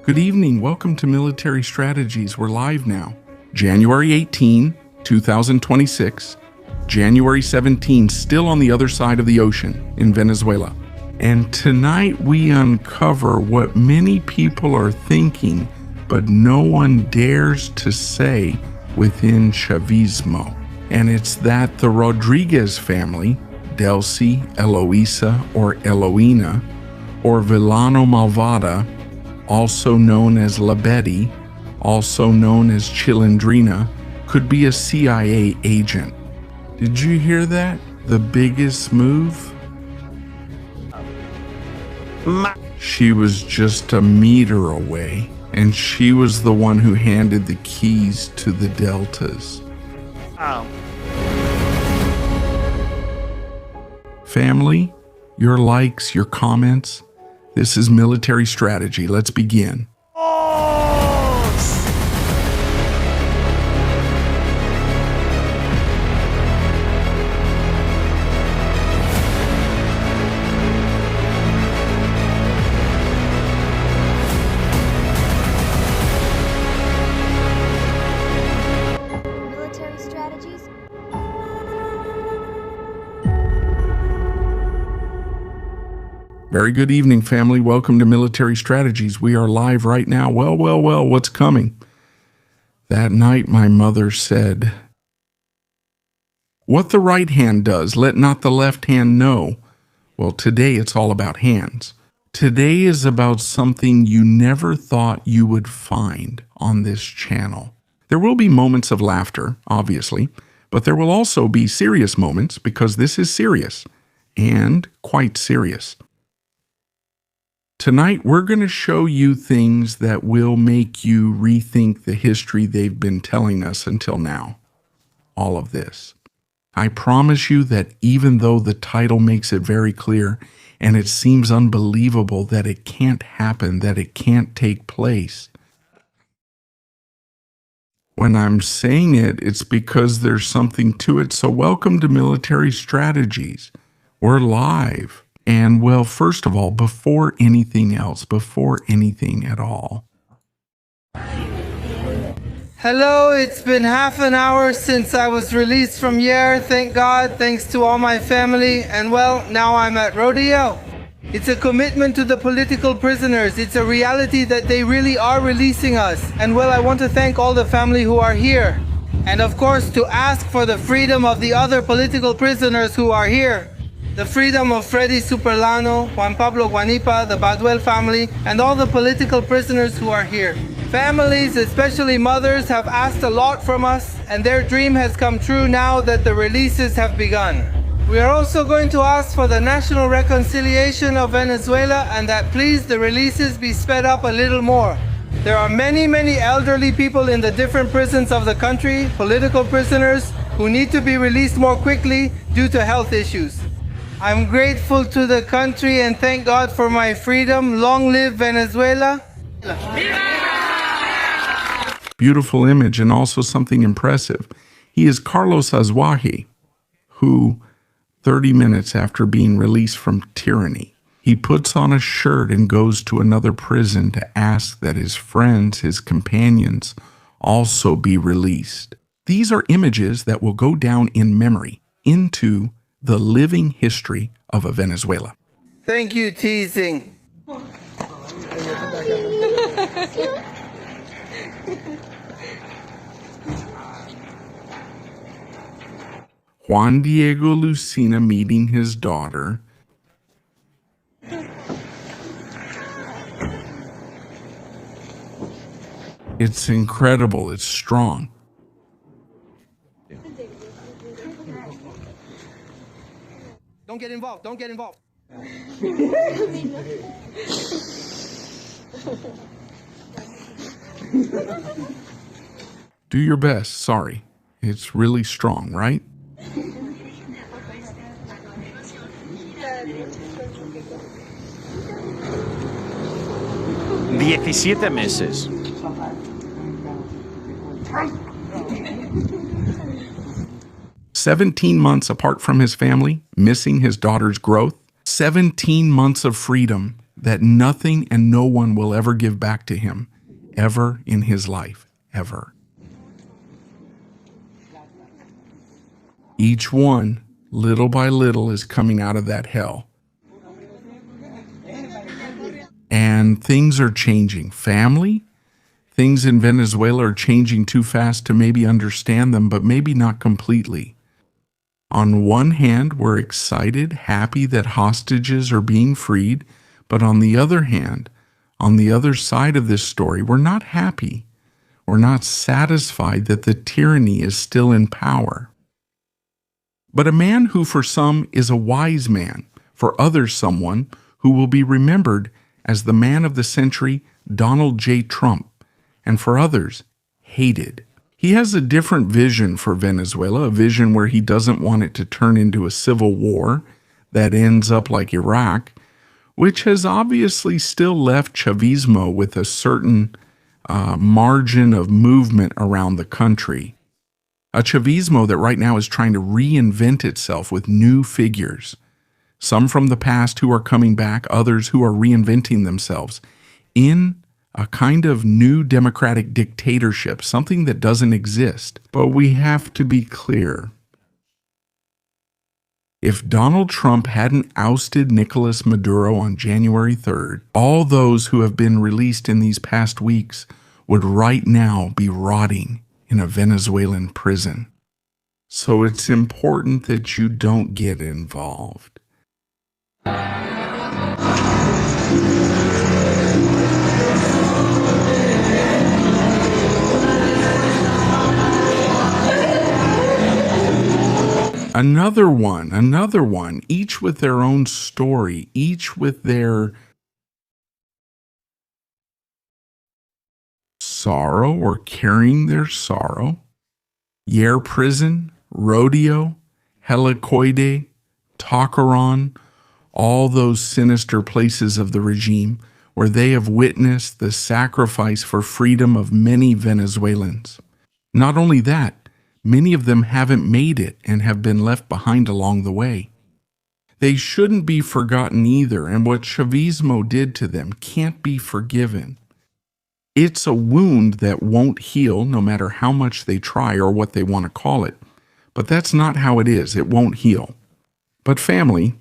Good evening. Welcome to Military Strategies. We're live now. January 18, 2026. January 17, still on the other side of the ocean in Venezuela. And tonight we uncover what many people are thinking, but no one dares to say within Chavismo. And it's that the Rodríguez family, Delcy, Eloisa, or Eloina, or Villano Malvada, also known as La Betty, also known as Chilindrina, could be a CIA agent. Did you hear that? The biggest move? She was just a meter away, and she was the one who handed the keys to the Deltas. Family, your likes, your comments. This is Military Strategy. Let's begin. Military strategies. Very good evening, family. Welcome to Military Strategies. We are live right now. Well, what's coming? That night my mother said, "What the right hand does, let not the left hand know." Well, today it's all about hands. Today is about something you never thought you would find on this channel. There will be moments of laughter, obviously, but there will also be serious moments because this is serious and quite serious. Tonight, we're going to show you things that will make you rethink the history they've been telling us until now. All of this. I promise you that even though the title makes it very clear and it seems unbelievable that it can't happen, that it can't take place, when I'm saying it, it's because there's something to it. So welcome to Military Strategies. We're live. And well, first of all, before anything else, before anything at all. Hello, it's been half an hour since I was released from Yair, thank God, thanks to all my family, and well, now I'm at Rodeo. It's a commitment to the political prisoners. It's a reality that they really are releasing us. And well, I want to thank all the family who are here. And of course, to ask for the freedom of the other political prisoners who are here. The freedom of Freddy Superlano, Juan Pablo Guanipa, the Baduel family, and all the political prisoners who are here. Families, especially mothers, have asked a lot from us, and their dream has come true now that the releases have begun. We are also going to ask for the national reconciliation of Venezuela and that please the releases be sped up a little more. There are many elderly people in the different prisons of the country, political prisoners, who need to be released more quickly due to health issues. I'm grateful to the country and thank God for my freedom. Long live Venezuela. Beautiful image and also something impressive. He is Carlos Azuaje, who 30 minutes after being released from tyranny, he puts on a shirt and goes to another prison to ask that his friends, his companions, also be released. These are images that will go down in memory into the living history of Venezuela. Thank you, teasing. Juan Diego Lucina meeting his daughter. It's incredible. It's strong. Don't get involved. Don't get involved. Do your best. Sorry. It's really strong, right? Diecisiete meses. 17 months apart from his family, missing his daughter's growth, 17 months of freedom, that nothing and no one will ever give back to him, ever in his life, ever. Each one, little by little, is coming out of that hell. And things are changing. Family, things in Venezuela are changing too fast to maybe understand them, but maybe not completely. On one hand, we're excited, happy that hostages are being freed, but on the other hand, on the other side of this story, we're not happy. We're not satisfied that the tyranny is still in power. But a man who for some is a wise man, for others someone who will be remembered as the man of the century, Donald J. Trump, and for others, hated. He has a different vision for Venezuela, a vision where he doesn't want it to turn into a civil war that ends up like Iraq, which has obviously still left Chavismo with a certain margin of movement around the country. A Chavismo that right now is trying to reinvent itself with new figures, some from the past who are coming back, others who are reinventing themselves in a kind of new democratic dictatorship, something that doesn't exist. But we have to be clear. If Donald Trump hadn't ousted Nicolas Maduro on January 3rd, all those who have been released in these past weeks would right now be rotting in a Venezuelan prison. So it's important that you don't get involved. Another one, each with their own story, each with their sorrow or carrying their sorrow. Yair Prison, Rodeo, Helicoide, Takaran, all those sinister places of the regime where they have witnessed the sacrifice for freedom of many Venezuelans. Not only that, many of them haven't made it and have been left behind along the way. They shouldn't be forgotten either, and what Chavismo did to them can't be forgiven. It's a wound that won't heal no matter how much they try or what they want to call it. But that's not how it is. It won't heal. But family,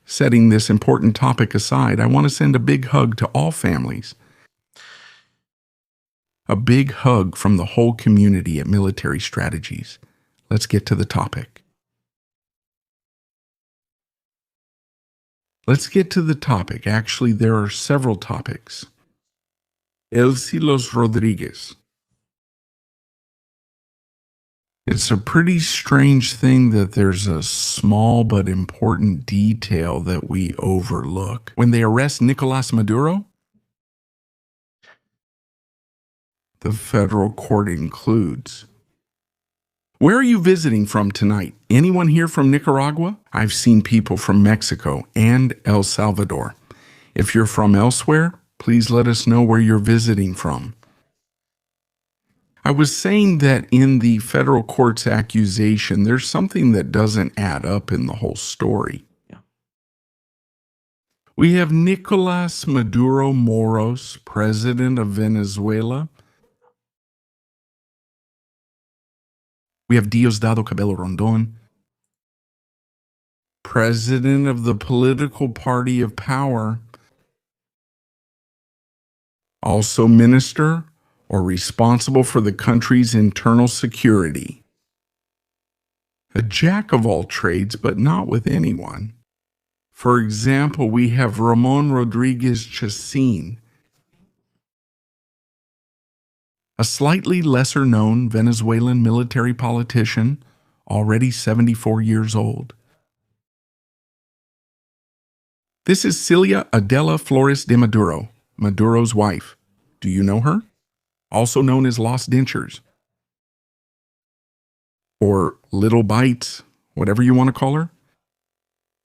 setting this important topic aside, I want to send a big hug to all families. A big hug from the whole community at Military Strategies. Let's get to the topic. Actually, there are several topics. Delcy Rodríguez. It's a pretty strange thing that there's a small but important detail that we overlook. When they arrest Nicolás Maduro, the federal court includes. Where are you visiting from tonight? Anyone here from Nicaragua? I've seen people from Mexico and El Salvador. If you're from elsewhere, please let us know where you're visiting from. I was saying that in the federal court's accusation, there's something that doesn't add up in the whole story. We have Nicolás Maduro Moros, president of Venezuela. We have Diosdado Cabello Rondon, president of the political party of power, also minister or responsible for the country's internal security. A jack of all trades, but not with anyone. For example, we have Ramon Rodríguez Chacín, a slightly lesser-known Venezuelan military politician, already 74 years old. This is Celia Adela Flores de Maduro, Maduro's wife. Do you know her? Also known as Los Dentures, or Little Bites, whatever you want to call her.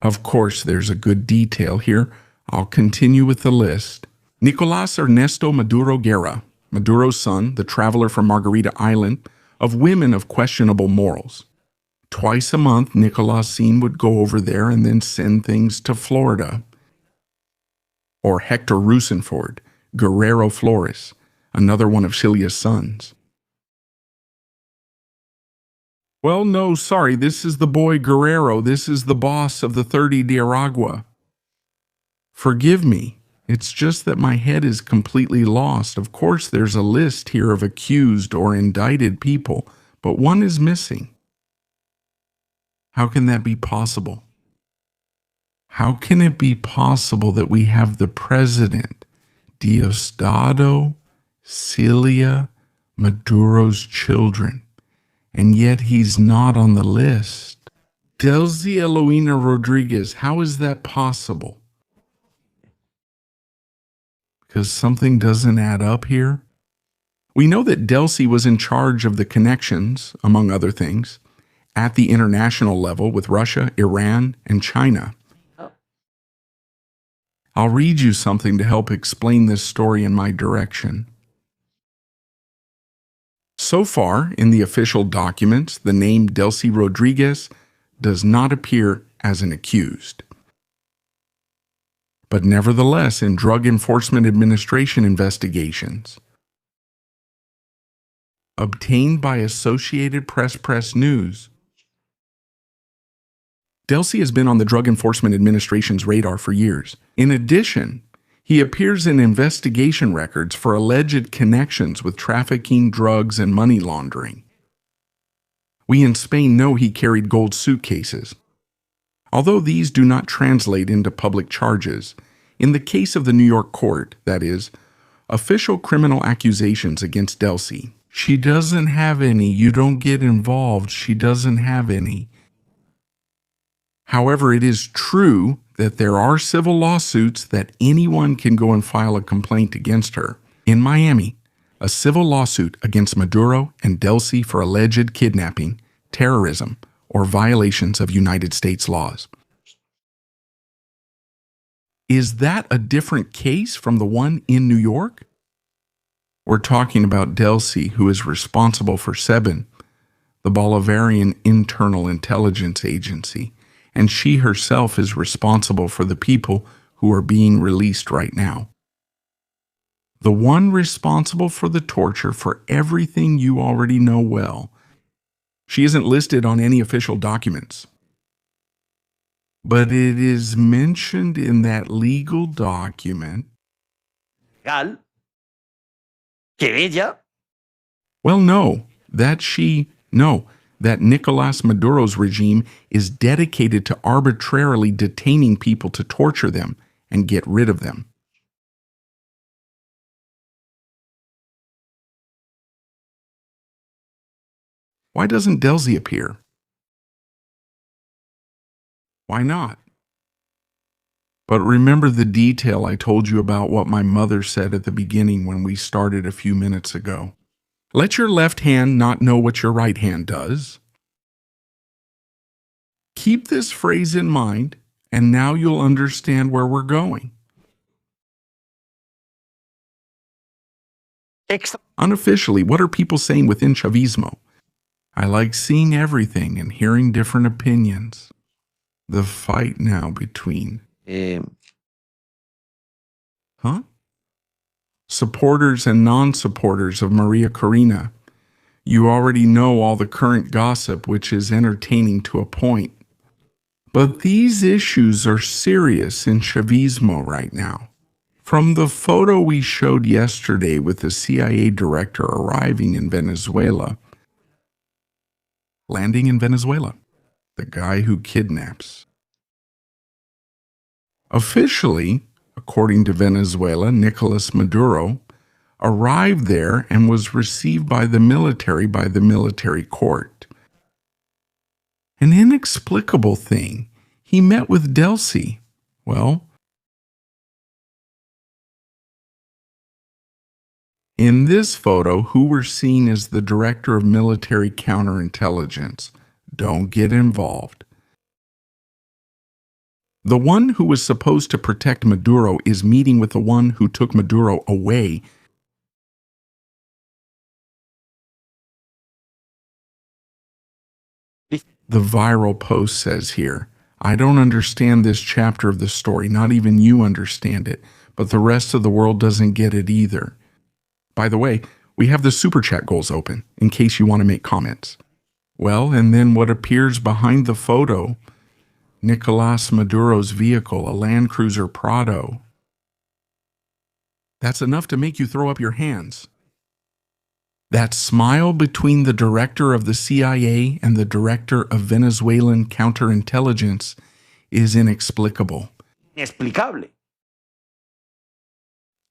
Of course, there's a good detail here. I'll continue with the list. Nicolás Ernesto Maduro Guerra, Maduro's son, the traveler from Margarita Island, of women of questionable morals. Twice a month, Nicolás would go over there and then send things to Florida. or Hector Rusenford, Guerrero Flores, another one of Celia's sons. Well, no, sorry, this is the boy Guerrero. This is the boss of the 30 de Aragua. Forgive me. It's just that my head is completely lost. Of course, there's a list here of accused or indicted people, but one is missing. How can that be possible? How can it be possible that we have the president, Diosdado, Celia, Maduro's children, and yet he's not on the list? Delcy Eloina Rodríguez, how is that possible? Because something doesn't add up here? We know that Delcy was in charge of the connections, among other things, at the international level with Russia, Iran, and China. I'll read you something to help explain this story in my direction. So far, in the official documents, the name Delcy Rodríguez does not appear as an accused. But nevertheless, in Drug Enforcement Administration investigations obtained by Associated Press News, Delcy has been on the Drug Enforcement Administration's radar for years. In addition, he appears in investigation records for alleged connections with trafficking, drugs, and money laundering. We in Spain know he carried gold suitcases. Although these do not translate into public charges, in the case of the New York court, that is, official criminal accusations against Delcy, she doesn't have any. You don't get involved. She doesn't have any. However, it is true that there are civil lawsuits that anyone can go and file a complaint against her. In Miami, a civil lawsuit against Maduro and Delcy for alleged kidnapping, terrorism, or violations of United States laws. Is that a different case from the one in New York? We're talking about Delcy, who is responsible for SEBIN, the Bolivarian Internal Intelligence Agency, and she herself is responsible for the people who are being released right now. The one responsible for the torture for everything you already know well. She isn't listed on any official documents. But it is mentioned in that legal document. Que ella. Well, no, that Nicolas Maduro's regime is dedicated to arbitrarily detaining people to torture them and get rid of them. Why doesn't Delcy appear? Why not? But remember the detail I told you about what my mother said at the beginning when we started a few minutes ago. Let your left hand not know what your right hand does. Keep this phrase in mind, and now you'll understand where we're going. Unofficially, what are people saying within Chavismo? I like seeing everything and hearing different opinions. The fight now between... supporters and non-supporters of Maria Corina. You already know all the current gossip, which is entertaining to a point. But these issues are serious in Chavismo right now. From the photo we showed yesterday with the CIA director arriving in Venezuela, landing in Venezuela, the guy who kidnaps. Officially, according to Venezuela, Nicolas Maduro arrived there and was received by the military court. An inexplicable thing. He met with Delcy. Well, in this photo, who we're seeing as the director of military counterintelligence. Don't get involved. The one who was supposed to protect Maduro is meeting with the one who took Maduro away. The viral post says here, I don't understand this chapter of the story, not even you understand it, but the rest of the world doesn't get it either. By the way, we have the Super Chat goals open in case you want to make comments. Well, and then what appears behind the photo, Nicolas Maduro's vehicle, a Land Cruiser Prado. That's enough to make you throw up your hands. That smile between the director of the CIA and the director of Venezuelan counterintelligence is inexplicable. Inexplicable.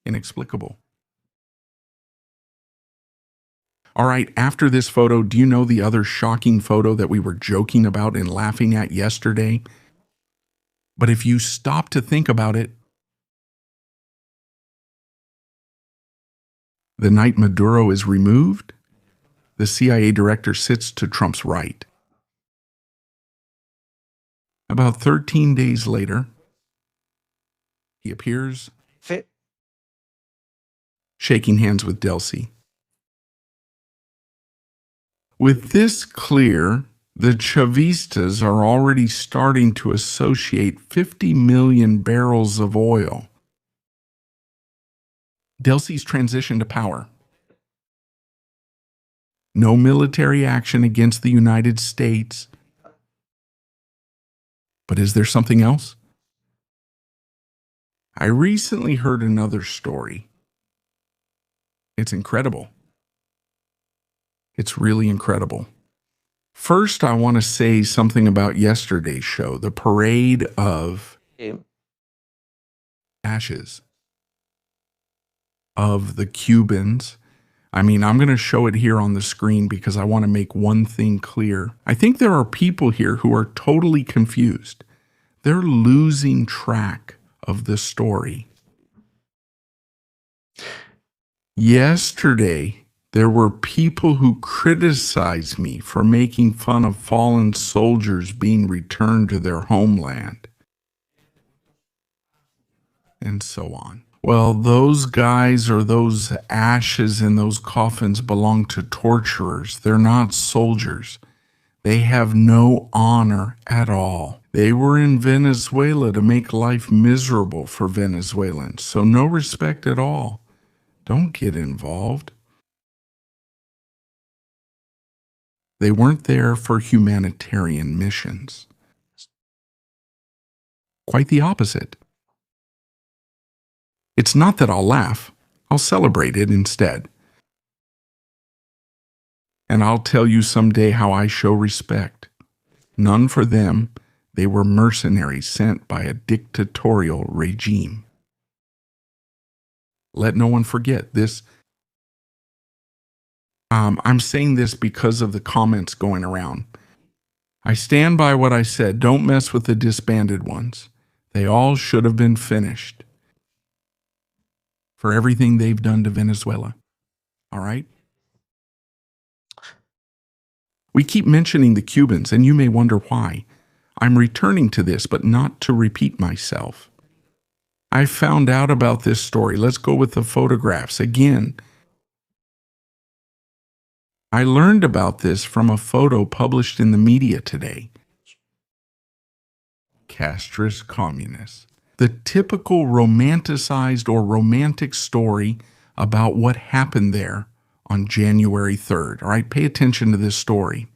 Inexplicable. All right, after this photo, do you know the other shocking photo that we were joking about and laughing at yesterday? But if you stop to think about it, the night Maduro is removed, the CIA director sits to Trump's right. About 13 days later, he appears shaking hands with Delcy. With this clear, the Chavistas are already starting to associate 50 million barrels of oil. Delcy's transition to power. No military action against the United States. But is there something else? I recently heard another story. It's incredible. It's really incredible. First, I want to say something about yesterday's show, the parade of ashes of the Cubans. I mean, I'm going to show it here on the screen because I want to make one thing clear. I think there are people here who are totally confused. They're losing track of the story. Yesterday, there were people who criticized me for making fun of fallen soldiers being returned to their homeland. And so on. Well, those guys or those ashes in those coffins belong to torturers. They're not soldiers. They have no honor at all. They were in Venezuela to make life miserable for Venezuelans, so no respect at all. Don't get involved. They weren't there for humanitarian missions. Quite the opposite. It's not that I'll laugh. I'll celebrate it instead. And I'll tell you someday how I show respect. None for them. They were mercenaries sent by a dictatorial regime. Let no one forget this. I'm saying this because of the comments going around. I stand by what I said. Don't mess with the disbanded ones. They all should have been finished for everything they've done to Venezuela. All right? We keep mentioning the Cubans, and you may wonder why. I'm returning to this, but not to repeat myself. I found out about this story. Let's go with the photographs again. I learned about this from a photo published in the media today. Castrist communists. The typical romanticized or romantic story about what happened there on January 3rd. All right, pay attention to this story.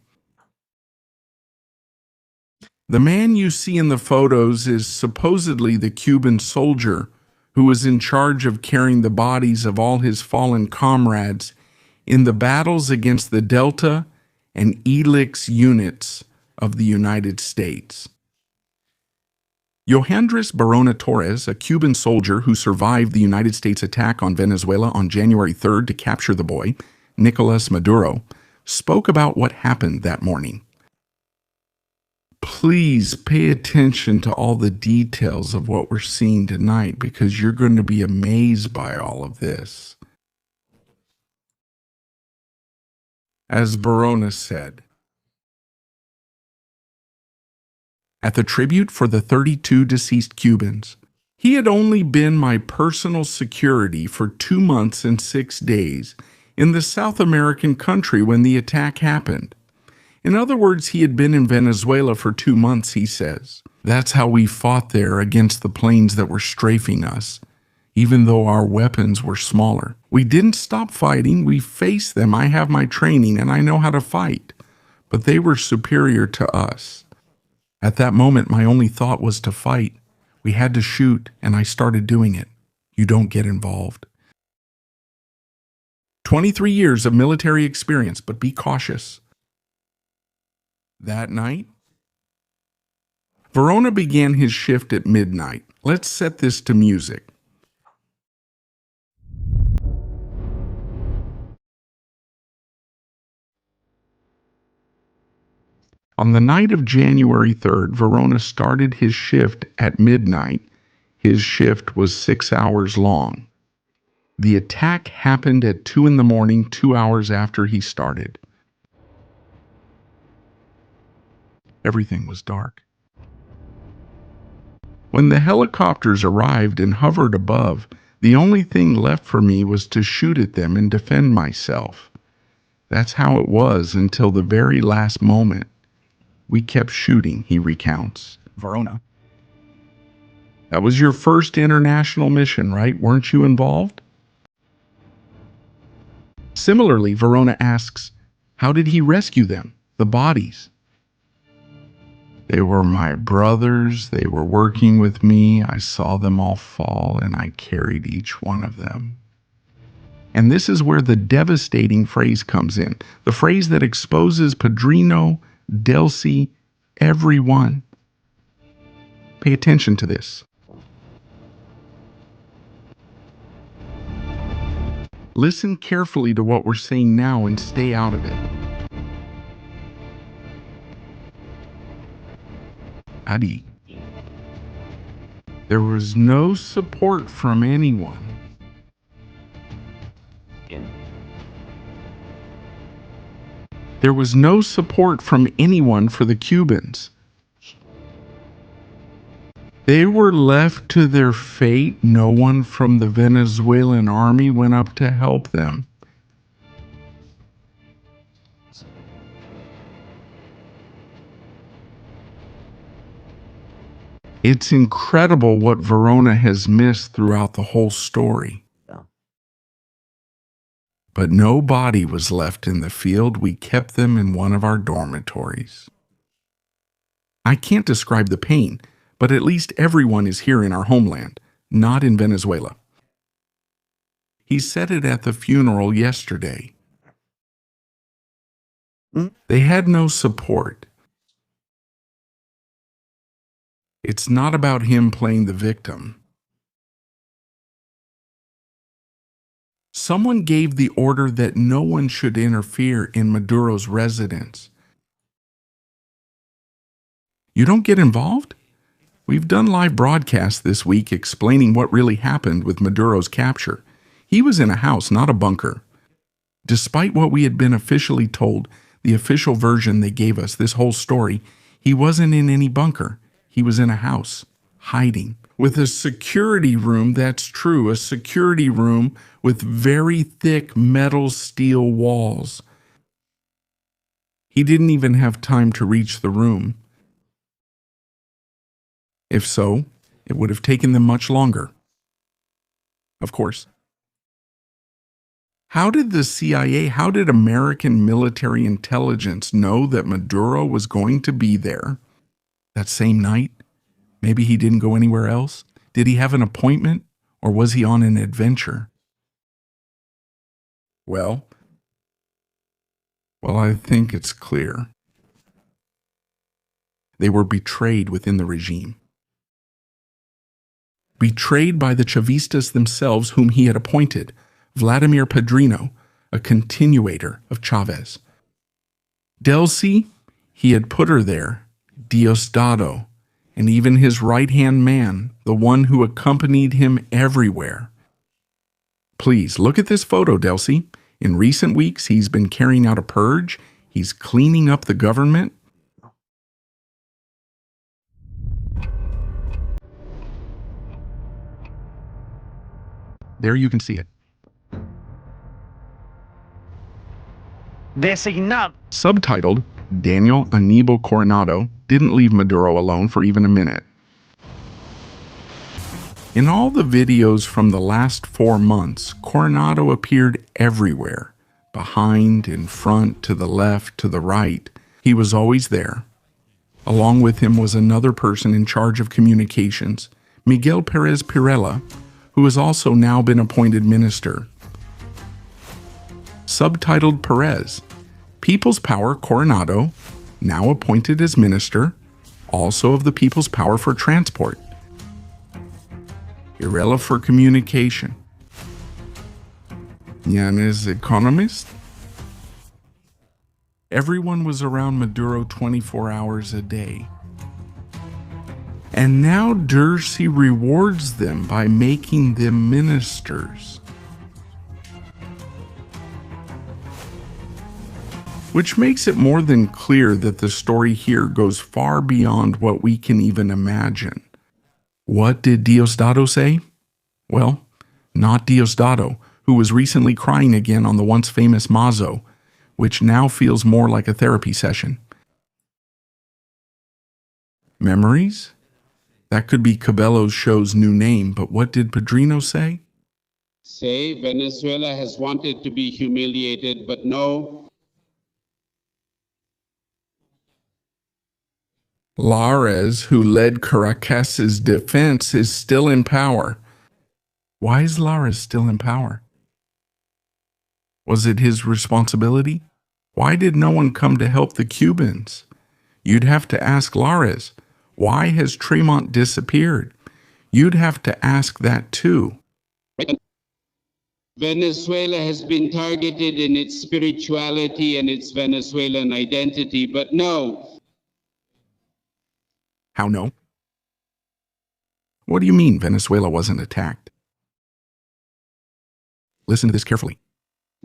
The man you see in the photos is supposedly the Cuban soldier who was in charge of carrying the bodies of all his fallen comrades in the battles against the Delta and Helix units of the United States. Johandres Barona Torres, a Cuban soldier who survived the United States attack on Venezuela on January 3rd to capture the boy, Nicolas Maduro, spoke about what happened that morning. Please pay attention to all the details of what we're seeing tonight because you're going to be amazed by all of this. As Barona said, at the tribute for the 32 deceased Cubans, he had only been my personal security for 2 months and 6 days in the South American country when the attack happened. In other words, he had been in Venezuela for 2 months, he says. That's how we fought there against the planes that were strafing us. even though our weapons were smaller. We didn't stop fighting. We faced them. I have my training and I know how to fight. But they were superior to us. At that moment, my only thought was to fight. We had to shoot, and I started doing it. You don't get involved. 23 years of military experience, but be cautious. That night, Verona began his shift at midnight. Let's set this to music. On the night of January 3rd, Verona started his shift at midnight. His shift was 6 hours long. The attack happened at 2 in the morning, 2 hours after he started. Everything was dark. When the helicopters arrived and hovered above, the only thing left for me was to shoot at them and defend myself. That's how it was until the very last moment. We kept shooting, he recounts. Verona. That was your first international mission, right? Weren't you involved? Similarly, Verona asks, how did he rescue them, the bodies? They were my brothers. They were working with me. I saw them all fall, and I carried each one of them. And this is where the devastating phrase comes in, the phrase that exposes Padrino, Delcy, everyone. Pay attention to this. Listen carefully to what we're saying now and stay out of it. Adi. There was no support from anyone. There was no support from anyone for the Cubans. They were left to their fate. No one from the Venezuelan army went up to help them. It's incredible what Verona has missed throughout the whole story. But no body was left in the field. We kept them in one of our dormitories. I can't describe the pain, but at least everyone is here in our homeland, not in Venezuela. He said it at the funeral yesterday. They had no support. It's not about him playing the victim. Someone gave the order that no one should interfere in Maduro's residence. You don't get involved? We've done live broadcasts this week explaining what really happened with Maduro's capture. He was in a house, not a bunker. Despite what we had been officially told, the official version they gave us, this whole story, he wasn't in any bunker. He was in a house, hiding, with a security room, that's true, a security room with very thick metal steel walls. He didn't even have time to reach the room. If so, it would have taken them much longer. Of course. How did the CIA, how did American military intelligence know that Maduro was going to be there that same night? Maybe he didn't go anywhere else? Did he have an appointment, or was he on an adventure? Well, I think it's clear. They were betrayed within the regime. Betrayed by the Chavistas themselves, whom he had appointed, Vladimir Padrino, a continuator of Chavez. Delcy, he had put her there, Diosdado, and even his right-hand man, the one who accompanied him everywhere. Please, look at this photo, Delcy. In recent weeks, he's been carrying out a purge. He's cleaning up the government. There you can see it. Designado. Subtitled, Daniel Aníbal Coronado didn't leave Maduro alone for even a minute. In all the videos from the last 4 months, Coronado appeared everywhere. Behind, in front, to the left, to the right. He was always there. Along with him was another person in charge of communications, Miguel Perez Pirela, who has also now been appointed minister. Subtitled Perez, People's Power Coronado, now appointed as minister, also of the People's Power for Transport. Pirela for communication. Yanis economist. Everyone was around Maduro 24 hours a day. And now Delcy rewards them by making them ministers. Which makes it more than clear that the story here goes far beyond what we can even imagine. What did Diosdado say? Well, not Diosdado, who was recently crying again on the once famous Mazo, which now feels more like a therapy session. Memories? That could be Cabello's show's new name, but what did Padrino say? Say Venezuela has wanted to be humiliated, but no. Lares, who led Caracas's defense, is still in power. Why is Lares still in power? Was it his responsibility? Why did no one come to help the Cubans? You'd have to ask Lares. Why has Tremont disappeared? You'd have to ask that too. Venezuela has been targeted in its spirituality and its Venezuelan identity, but no. How no? What do you mean Venezuela wasn't attacked? Listen to this carefully.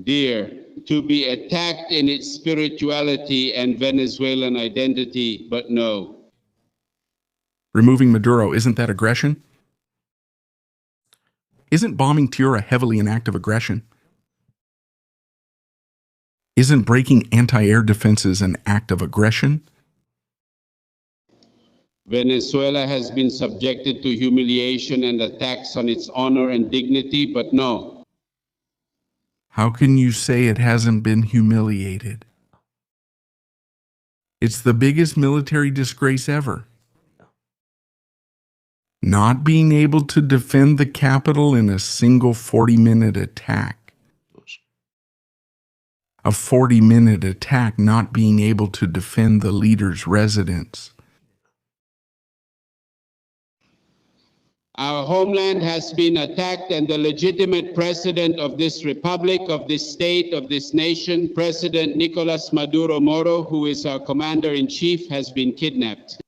Dear, to be attacked in its spirituality and Venezuelan identity, but no. Removing Maduro, isn't that aggression? Isn't bombing Tura heavily an act of aggression? Isn't breaking anti-air defenses an act of aggression? Venezuela has been subjected to humiliation and attacks on its honor and dignity, but no. How can you say it hasn't been humiliated? It's the biggest military disgrace ever. Not being able to defend the capital in a single 40-minute attack. A 40-minute attack not being able to defend the leader's residence. Our homeland has been attacked, and the legitimate president of this republic, of this state, of this nation, President Nicolas Maduro Moro, who is our commander-in-chief, has been kidnapped.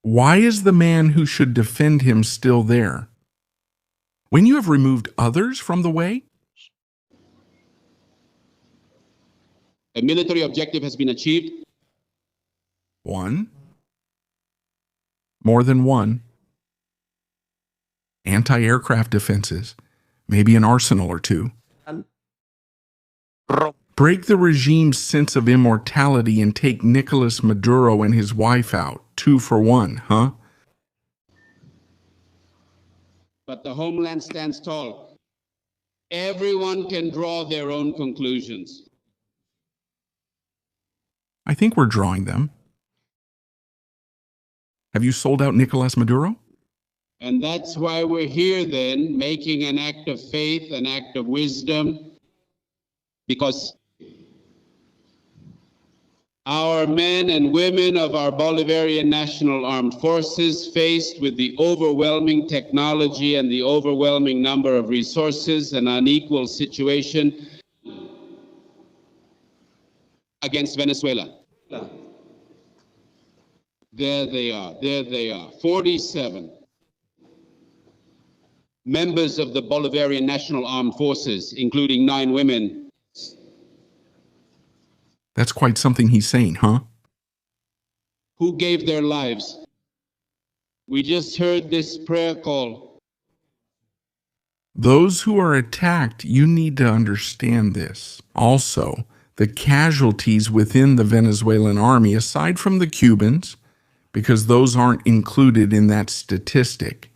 Why is the man who should defend him still there? When you have removed others from the way? A military objective has been achieved. One. More than one. Anti-aircraft defenses, maybe an arsenal or two. Break the regime's sense of immortality and take Nicolas Maduro and his wife out, 2 for 1, huh? But the homeland stands tall. Everyone can draw their own conclusions. I think we're drawing them. Have you sold out Nicolas Maduro? And that's why we're here then, making an act of faith, an act of wisdom, because our men and women of our Bolivarian National Armed Forces, faced with the overwhelming technology and the overwhelming number of resources, an unequal situation against Venezuela. There they are, 47. Members of the Bolivarian National Armed Forces, including 9 women. That's quite something he's saying, huh? Who gave their lives. We just heard this prayer call. Those who are attacked, you need to understand this. Also, the casualties within the Venezuelan army, aside from the Cubans, because those aren't included in that statistic.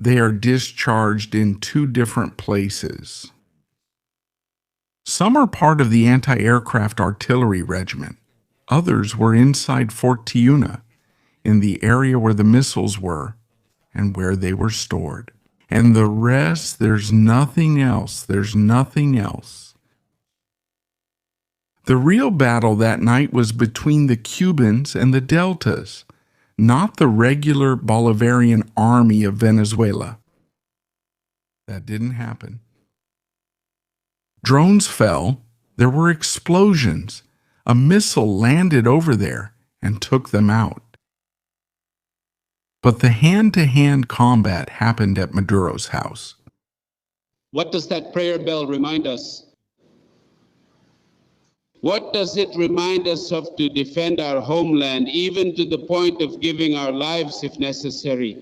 They are discharged in two different places. Some are part of the anti-aircraft artillery regiment. Others were inside Fort Tiuna, in the area where the missiles were and where they were stored. And the rest, there's nothing else. There's nothing else. The real battle that night was between the Cubans and the Deltas, not the regular Bolivarian army of Venezuela. That didn't happen. Drones fell, there were explosions. A missile landed over there and took them out. But the hand-to-hand combat happened at Maduro's house. What does that prayer bell remind us? What does it remind us of to defend our homeland, even to the point of giving our lives if necessary?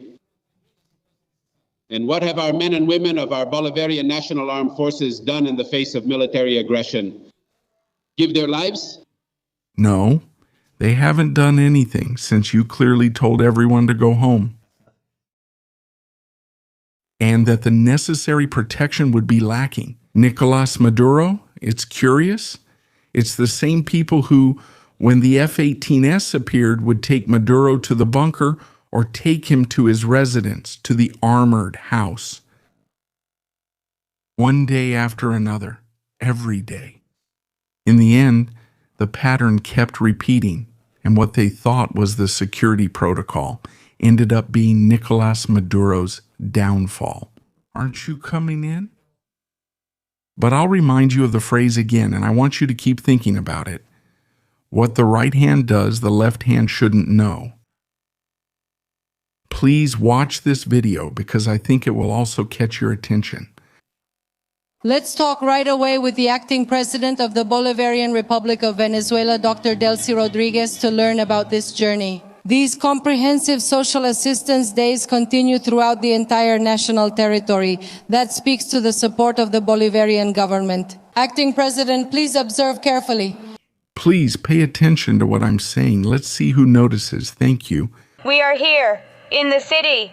And what have our men and women of our Bolivarian National Armed Forces done in the face of military aggression? Give their lives? No, they haven't done anything since you clearly told everyone to go home. And that the necessary protection would be lacking. Nicolas Maduro, it's curious. It's the same people who, when the F-18S appeared, would take Maduro to the bunker or take him to his residence, to the armored house. One day after another, every day. In the end, the pattern kept repeating, and what they thought was the security protocol ended up being Nicolas Maduro's downfall. Aren't you coming in? But I'll remind you of the phrase again, and I want you to keep thinking about it. What the right hand does, the left hand shouldn't know. Please watch this video because I think it will also catch your attention. Let's talk right away with the acting president of the Bolivarian Republic of Venezuela, Dr. Delcy Rodríguez, to learn about this journey. These comprehensive social assistance days continue throughout the entire national territory. That speaks to the support of the Bolivarian government. Acting President, please observe carefully. Please pay attention to what I'm saying. Let's see who notices. Thank you. We are here, in the city.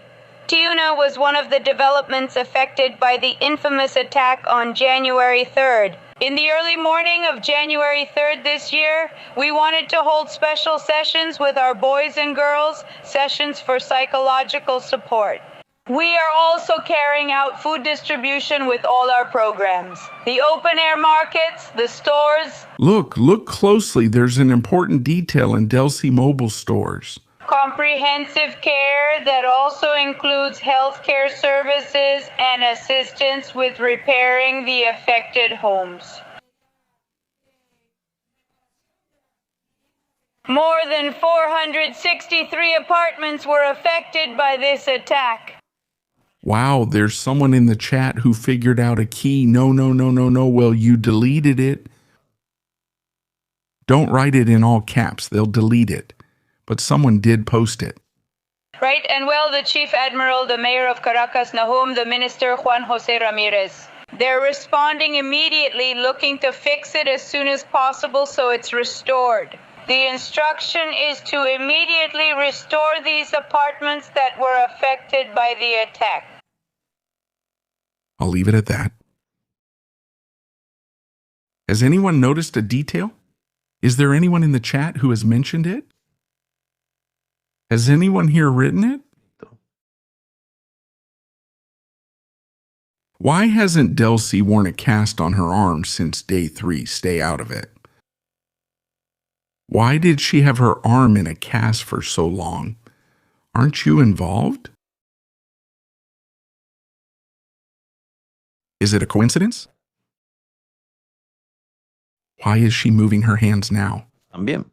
Tiuna was one of the developments affected by the infamous attack on January 3rd. In the early morning of January 3rd this year, we wanted to hold special sessions with our boys and girls, sessions for psychological support. We are also carrying out food distribution with all our programs. The open-air markets, the stores. Look closely. There's an important detail in Delcy mobile stores. Comprehensive care that also includes healthcare services and assistance with repairing the affected homes. More than 463 apartments were affected by this attack. Wow, there's someone in the chat who figured out a key. No. Well, you deleted it. Don't write it in all caps. They'll delete it. But someone did post it. Right, and well, the Chief Admiral, the Mayor of Caracas, Nahum, the Minister Juan Jose Ramirez. They're responding immediately, looking to fix it as soon as possible so it's restored. The instruction is to immediately restore these apartments that were affected by the attack. I'll leave it at that. Has anyone noticed a detail? Is there anyone in the chat who has mentioned it? Has anyone here written it? Why hasn't Delcy worn a cast on her arm since day 3? Stay out of it. Why did she have her arm in a cast for so long? Aren't you involved? Is it a coincidence? Why is she moving her hands now? También.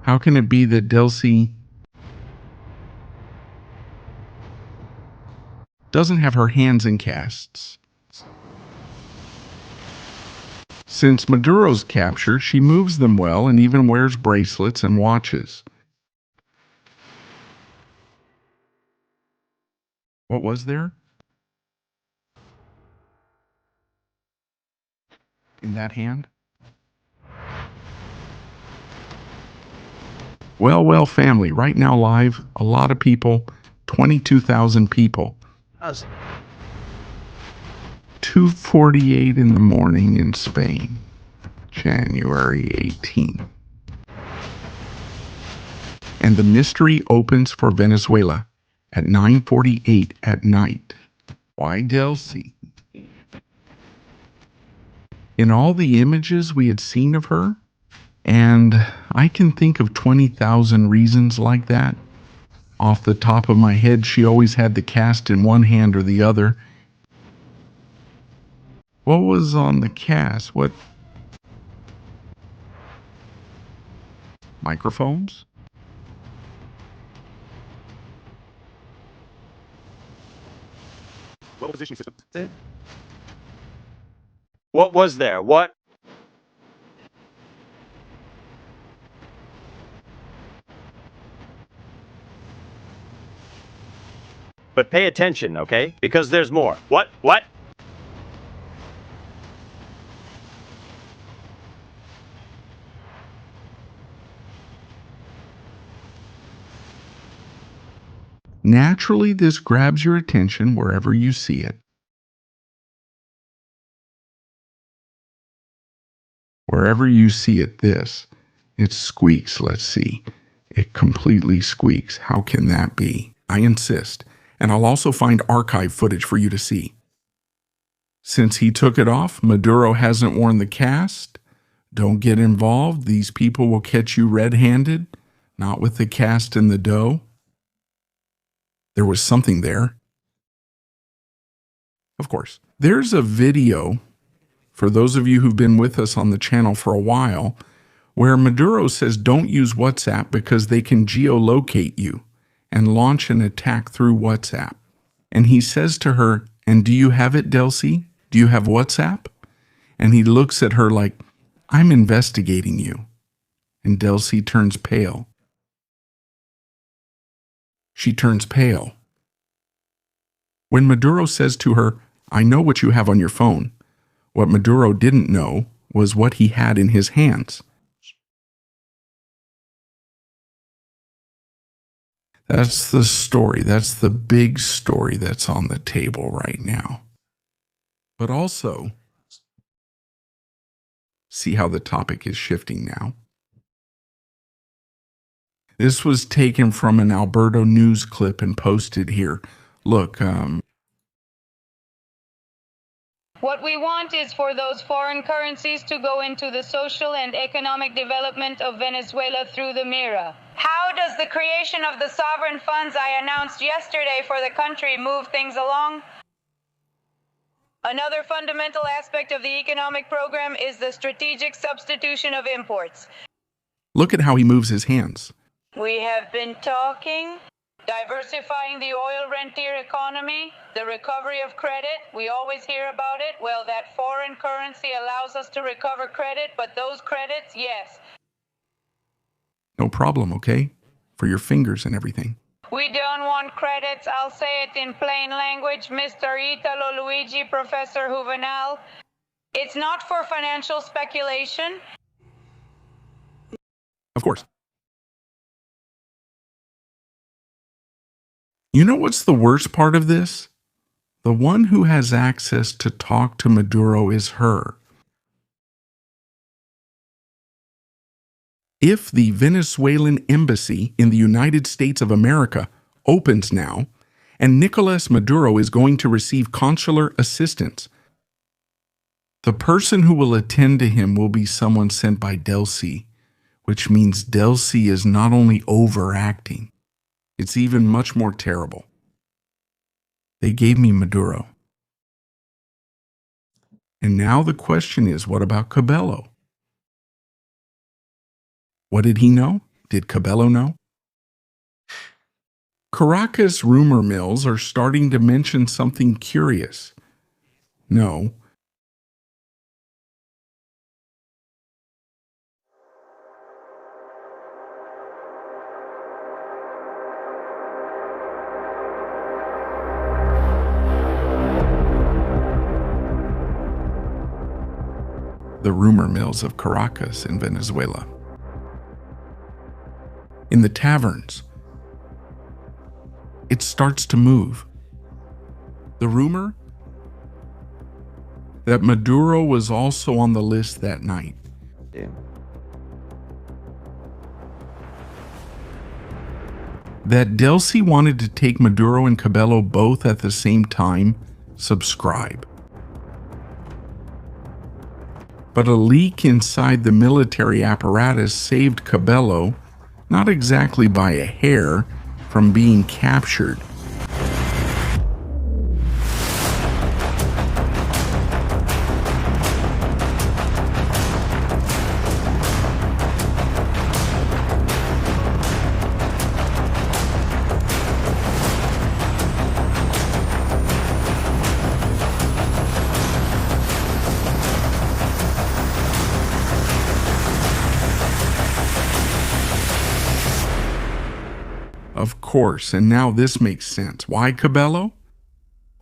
How can it be that Delcy doesn't have her hands in casts? Since Maduro's capture, she moves them well and even wears bracelets and watches. What was there? in that hand? Well, family, right now live, a lot of people, 22,000 people. 2:48 in the morning in Spain, January 18. And the mystery opens for Venezuela at 9:48 at night. Why Delcy? In all the images we had seen of her, and I can think of 20,000 reasons like that. Off the top of my head, she always had the cast in one hand or the other. What was on the cast? What? Microphones? What position system? What was there? What? But pay attention, okay? Because there's more. What? What? Naturally, this grabs your attention wherever you see it. Wherever you see it, it squeaks, let's see. It completely squeaks. How can that be? I insist. And I'll also find archive footage for you to see. Since he took it off, Maduro hasn't worn the cast. Don't get involved. These people will catch you red-handed, not with the cast and the dough. There was something there. Of course. There's a video, for those of you who've been with us on the channel for a while, where Maduro says don't use WhatsApp because they can geolocate you and launch an attack through WhatsApp. And he says to her, and do you have it, Delcy? Do you have WhatsApp? And he looks at her like, I'm investigating you. And Delcy turns pale. She turns pale. When Maduro says to her, I know what you have on your phone, what Maduro didn't know was what he had in his hands. That's the story. That's the big story that's on the table right now. But also, see how the topic is shifting now? This was taken from an Alberto News clip and posted here. Look, What we want is for those foreign currencies to go into the social and economic development of Venezuela through the MIRA. How does the creation of the sovereign funds I announced yesterday for the country move things along? Another fundamental aspect of the economic program is the strategic substitution of imports. look at how he moves his hands. We have been talking, diversifying the oil rentier economy, the recovery of credit. We always hear about it. Well, that foreign currency allows us to recover credit, but those credits, yes. No problem, okay? For your fingers and everything. We don't want credits. I'll say it in plain language, Mr. Italo Luigi, Professor Juvenal. It's not for financial speculation. Of course. You know what's the worst part of this? The one who has access to talk to Maduro is her. If the Venezuelan embassy in the United States of America opens now, and Nicolas Maduro is going to receive consular assistance, the person who will attend to him will be someone sent by Delcy, which means Delcy is not only overacting, it's even much more terrible. They gave me Maduro. And now the question is, what about Cabello? What did he know? Did Cabello know? Caracas rumor mills are starting to mention something curious. No. the rumor mills of Caracas in Venezuela. In the taverns, it starts to move. The rumor that Maduro was also on the list that night. That Delcy wanted to take Maduro and Cabello both at the same time, subscribe. But a leak inside the military apparatus saved Cabello, not exactly by a hair, from being captured. Of course, and now this makes sense. Why Cabello?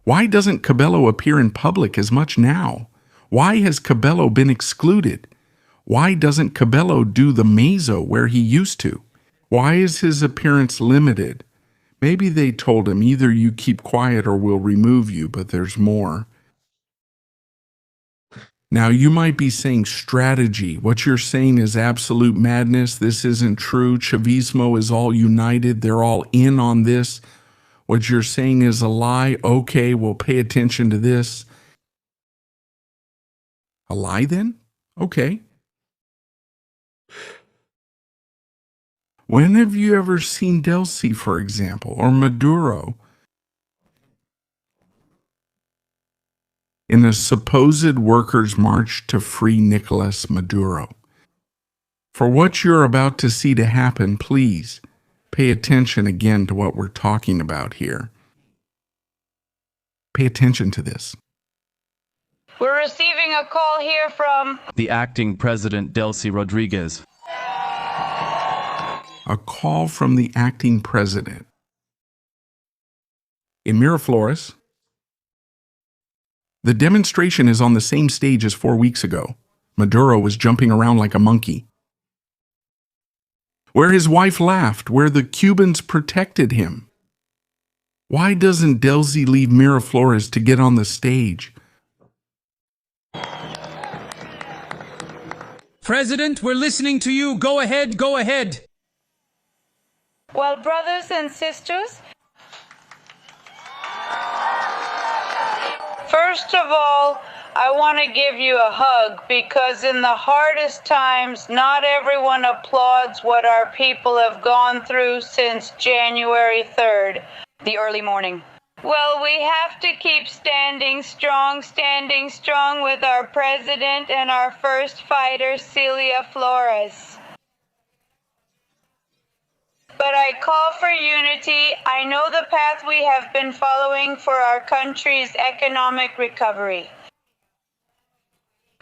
Why doesn't Cabello appear in public as much now? Why has Cabello been excluded? Why doesn't Cabello do the mezzo where he used to? Why is his appearance limited? Maybe they told him either you keep quiet or we'll remove you, but there's more. Now, you might be saying strategy. What you're saying is absolute madness. This isn't true. Chavismo is all united. They're all in on this. What you're saying is a lie. Okay, we'll pay attention to this. A lie then? Okay. When have you ever seen Delcy, for example, or Maduro in a supposed workers' march to free Nicolas Maduro? For what you're about to see to happen, please pay attention again to what we're talking about here. Pay attention to this. We're receiving a call here from the acting president, Delcy Rodríguez. A call from the acting president. In Miraflores, the demonstration is on the same stage as 4 weeks ago. Maduro was jumping around like a monkey. Where his wife laughed, where the Cubans protected him. Why doesn't Delcy leave Miraflores to get on the stage? President, we're listening to you. Go ahead, go ahead. Well, brothers and sisters, first of all, I want to give you a hug because in the hardest times, not everyone applauds what our people have gone through since January 3rd, the early morning. Well, we have to keep standing strong with our president and our first fighter, Celia Flores. But I call for unity. I know the path we have been following for our country's economic recovery.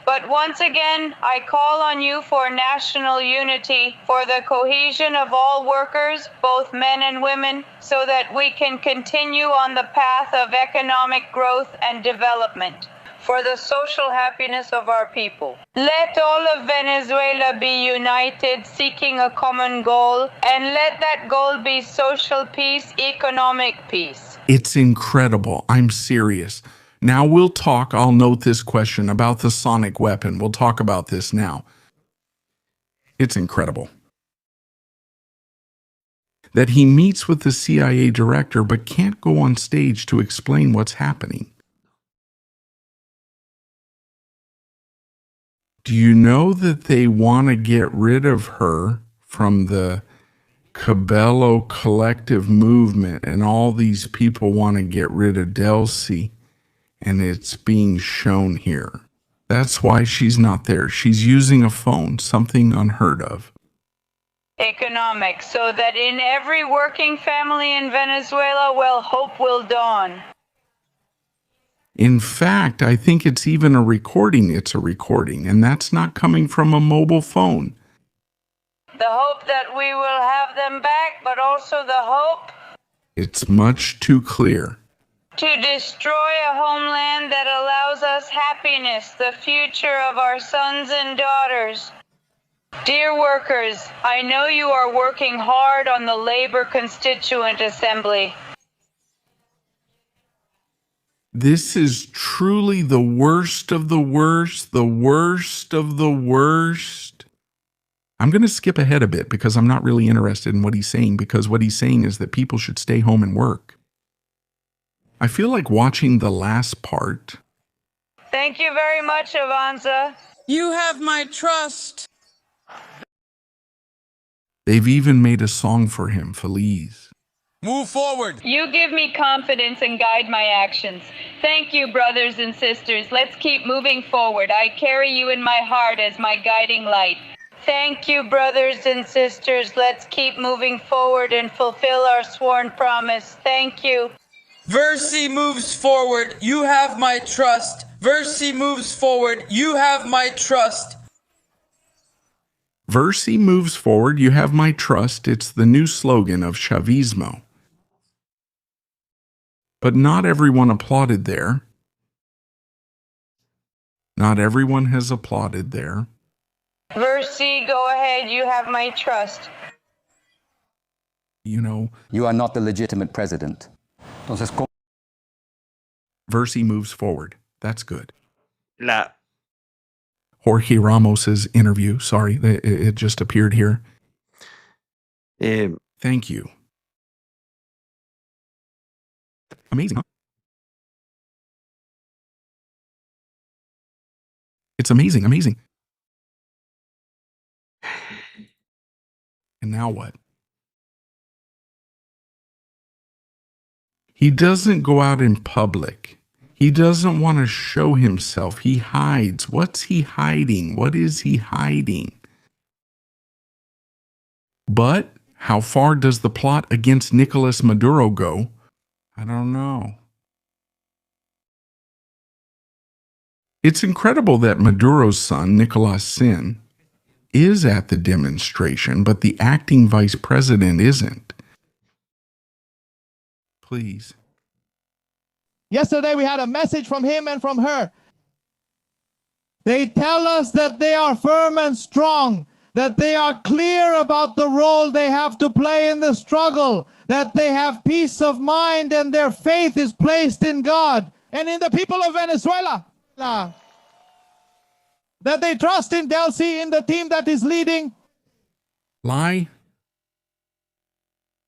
But once again, I call on you for national unity, for the cohesion of all workers, both men and women, so that we can continue on the path of economic growth and development, for the social happiness of our people. Let all of Venezuela be united, seeking a common goal, and let that goal be social peace, economic peace. It's incredible. I'm serious. Now we'll talk, I'll note this question about the sonic weapon. We'll talk about this now. It's incredible. That he meets with the CIA director but can't go on stage to explain what's happening. Do you know that they want to get rid of her from the Cabello collective movement, and all these people want to get rid of Delcy, and it's being shown here. That's why she's not there. She's using a phone, something unheard of. Economic, so that in every working family in Venezuela, well, hope will dawn. In fact, I think it's even a recording. It's a recording, and that's not coming from a mobile phone. The hope that we will have them back, but also the hope. It's much too clear. to destroy a homeland that allows us happiness, the future of our sons and daughters. Dear workers, I know you are working hard on the Labor Constituent Assembly. This is truly the worst of the worst, the worst of the worst. I'm going to skip ahead a bit because I'm not really interested in what he's saying, because what he's saying is that people should stay home and work. I feel like watching the last part. Thank you very much, Avanza. You have my trust. They've even made a song for him, Feliz. Move forward. You give me confidence and guide my actions. Thank you, brothers and sisters. Let's keep moving forward. I carry you in my heart as my guiding light. Thank you, brothers and sisters. Let's keep moving forward and fulfill our sworn promise. Thank you. Versi moves forward. You have my trust. Versi moves forward. You have my trust. Versi moves forward. You have my trust. It's the new slogan of Chavismo. But not everyone applauded there. Not everyone has applauded there. Versi, go ahead. You have my trust. You know, You are not the legitimate president. Entonces, Versi moves forward. That's good. La. Jorge Ramos's interview. Sorry, it just appeared here. Thank you. Amazing, huh? It's amazing, amazing. And now what? He doesn't go out in public. He doesn't want to show himself. He hides. What's he hiding? What is he hiding? But how far does the plot against Nicolas Maduro go? I don't know. It's incredible that Maduro's son, Nicolas Sin, is at the demonstration, but the acting vice president isn't. Please. Yesterday we had a message from him and from her. They tell us that they are firm and strong, that they are clear about the role they have to play in the struggle, that they have peace of mind and their faith is placed in God and in the people of Venezuela. That they trust in Delcy, in the team that is leading. Lie.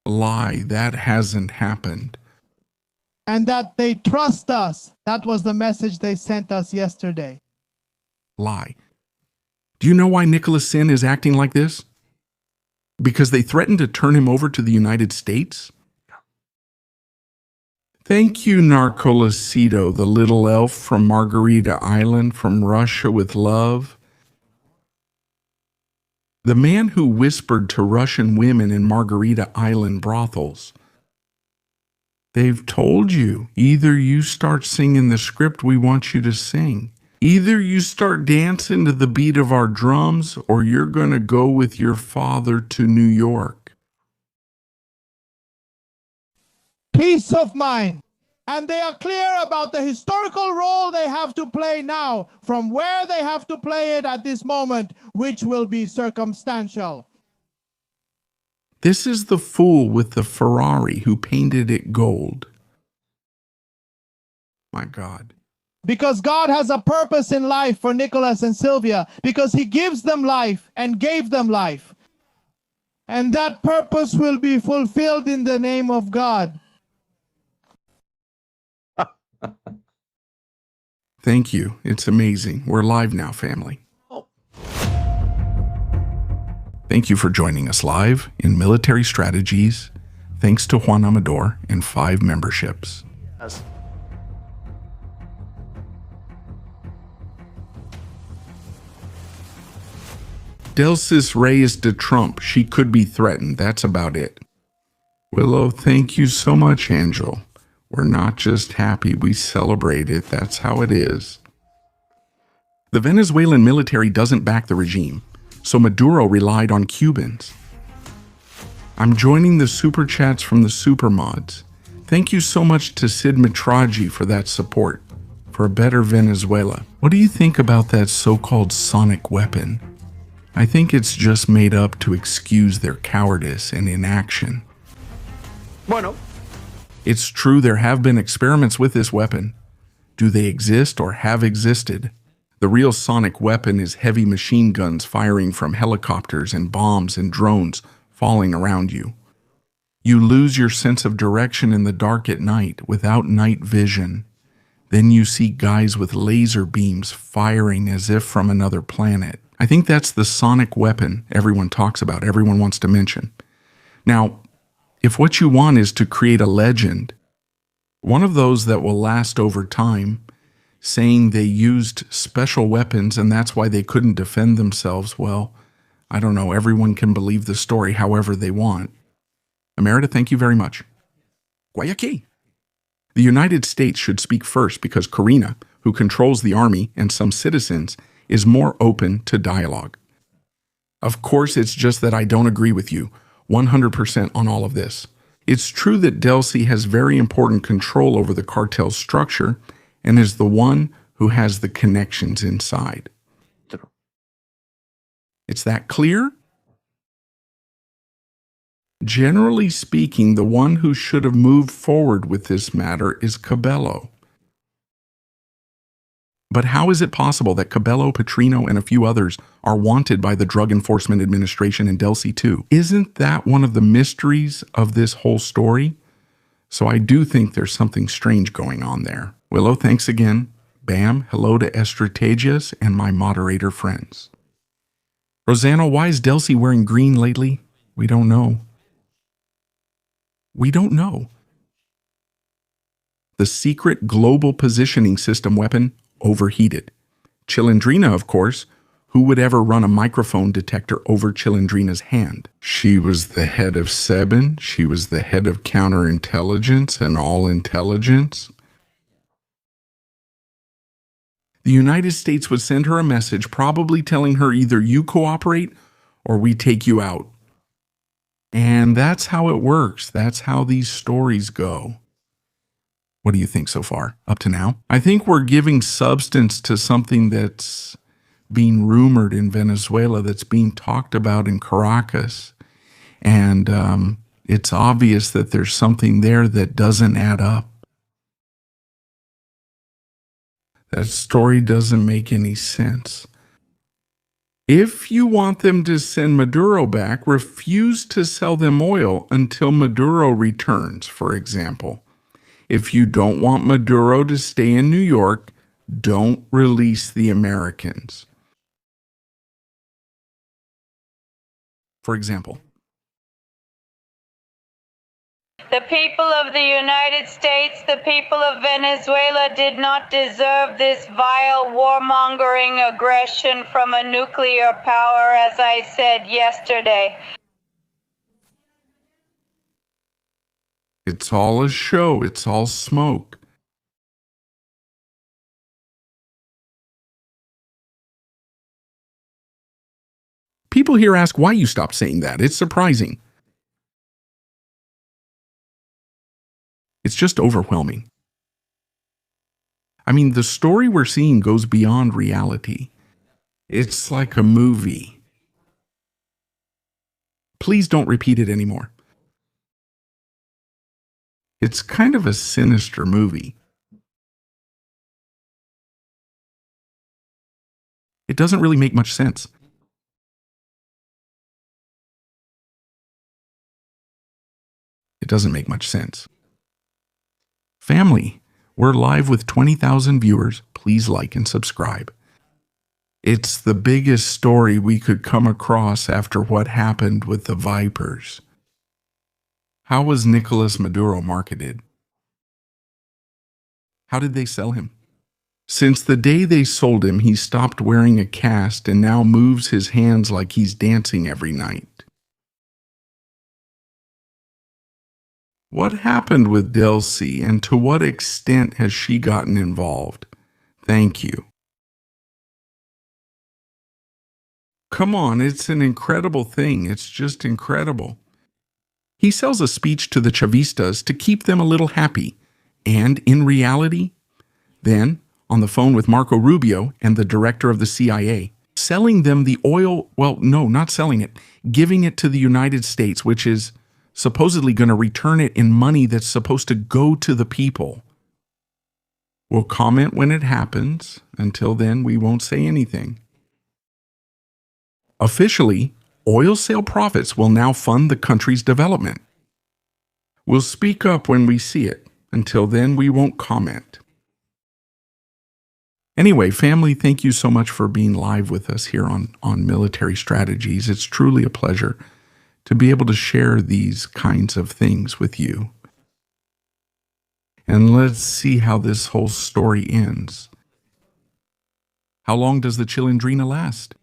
Lie. That hasn't happened. And that they trust us. That was the message they sent us yesterday. Lie. Do you know why Nicolas Sin is acting like this? Because they threatened to turn him over to the United States? Thank you, Narcolosito, the little elf from Margarita Island, from Russia with love. The man who whispered to Russian women in Margarita Island brothels. They've told you, either you start singing the script we want you to sing, either you start dancing to the beat of our drums, or you're going to go with your father to New York. Peace of mind. And they are clear about the historical role they have to play now, from where they have to play it at this moment, which will be circumstantial. This is the fool with the Ferrari who painted it gold. My God. Because God has a purpose in life for Nicholas and Sylvia, because he gives them life and gave them life. And that purpose will be fulfilled in the name of God. Thank you. It's amazing. We're live now, family. Thank you for joining us live in Military Strategies. Thanks to Juan Amador and 5 memberships. Yes. Delcy's raised to Trump. She could be threatened. That's about it. Willow, thank you so much, Angel. We're not just happy, we celebrate it. That's how it is. The Venezuelan military doesn't back the regime, so Maduro relied on Cubans. I'm joining the super chats from the super mods. Thank you so much to Sid Mitraji for that support. For a better Venezuela. What do you think about that so-called sonic weapon? I think it's just made up to excuse their cowardice and inaction. Bueno. It's true there have been experiments with this weapon. Do they exist or have existed? The real sonic weapon is heavy machine guns firing from helicopters and bombs and drones falling around you. You lose your sense of direction in the dark at night without night vision. Then you see guys with laser beams firing as if from another planet. I think that's the sonic weapon everyone talks about, everyone wants to mention. Now, if what you want is to create a legend, one of those that will last over time, saying they used special weapons and that's why they couldn't defend themselves, well, I don't know, everyone can believe the story however they want. Emerita, thank you very much. Guayaki. The United States should speak first because Karina, who controls the army and some citizens, is more open to dialogue. Of course, it's just that I don't agree with you 100% on all of this. It's true that Delcy has very important control over the cartel's structure and is the one who has the connections inside. It's that clear? Generally speaking, the one who should have moved forward with this matter is Cabello. But how is it possible that Cabello, Petrino, and a few others are wanted by the Drug Enforcement Administration and Delcy too? Isn't that one of the mysteries of this whole story? So I do think there's something strange going on there. Willow, thanks again. Bam, hello to Estrategias and my moderator friends. Rosanna, why is Delcy wearing green lately? We don't know. We don't know. The secret global positioning system weapon overheated. Chilindrina, of course. Who would ever run a microphone detector over Chilindrina's hand? She was the head of SEBIN. She was the head of counterintelligence and all intelligence. The United States would send her a message probably telling her either you cooperate or we take you out. And that's how it works. That's how these stories go. What do you think so far, up to now? I think we're giving substance to something that's being rumored in Venezuela, that's being talked about in Caracas. And it's obvious that there's something there that doesn't add up. That story doesn't make any sense. If you want them to send Maduro back, refuse to sell them oil until Maduro returns, for example. If you don't want Maduro to stay in New York, don't release the Americans. For example, The people of the United States, the people of Venezuela did not deserve this vile warmongering aggression from a nuclear power, as I said yesterday. it's all a show. It's all smoke. People here ask why you stopped saying that. It's surprising. It's just overwhelming. I mean, the story we're seeing goes beyond reality. It's like a movie. Please don't repeat it anymore. It's kind of a sinister movie. It doesn't really make much sense. It doesn't make much sense. Family, we're live with 20,000 viewers. Please like and subscribe. It's the biggest story we could come across after what happened with the Vipers. How was Nicolas Maduro marketed? How did they sell him? Since the day they sold him, he stopped wearing a cast and now moves his hands like he's dancing every night. What happened with Delcy, and to what extent has she gotten involved? Thank you. Come on, it's an incredible thing. It's just incredible. He sells a speech to the Chavistas to keep them a little happy. And in reality, then, on the phone with Marco Rubio and the director of the CIA, selling them the oil, well, no, not selling it, giving it to the United States, which is supposedly going to return it in money that's supposed to go to the people. We'll comment when it happens. Until then, we won't say anything. Officially, oil sale profits will now fund the country's development. We'll speak up when we see it. Until then, we won't comment. Anyway, family, thank you so much for being live with us here on Military Strategies. It's truly a pleasure to be able to share these kinds of things with you. And let's see how this whole story ends. How long does the Chilindrina last?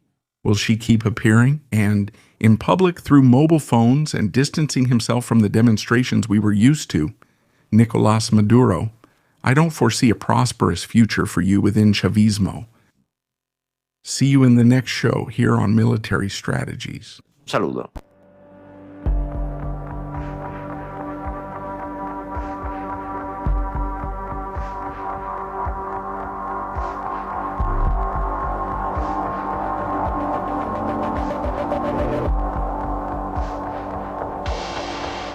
Will she keep appearing and in public through mobile phones and distancing himself from the demonstrations we were used to? Nicolas Maduro, I don't foresee a prosperous future for you within Chavismo. See you in the next show here on Military Strategies. Saludo.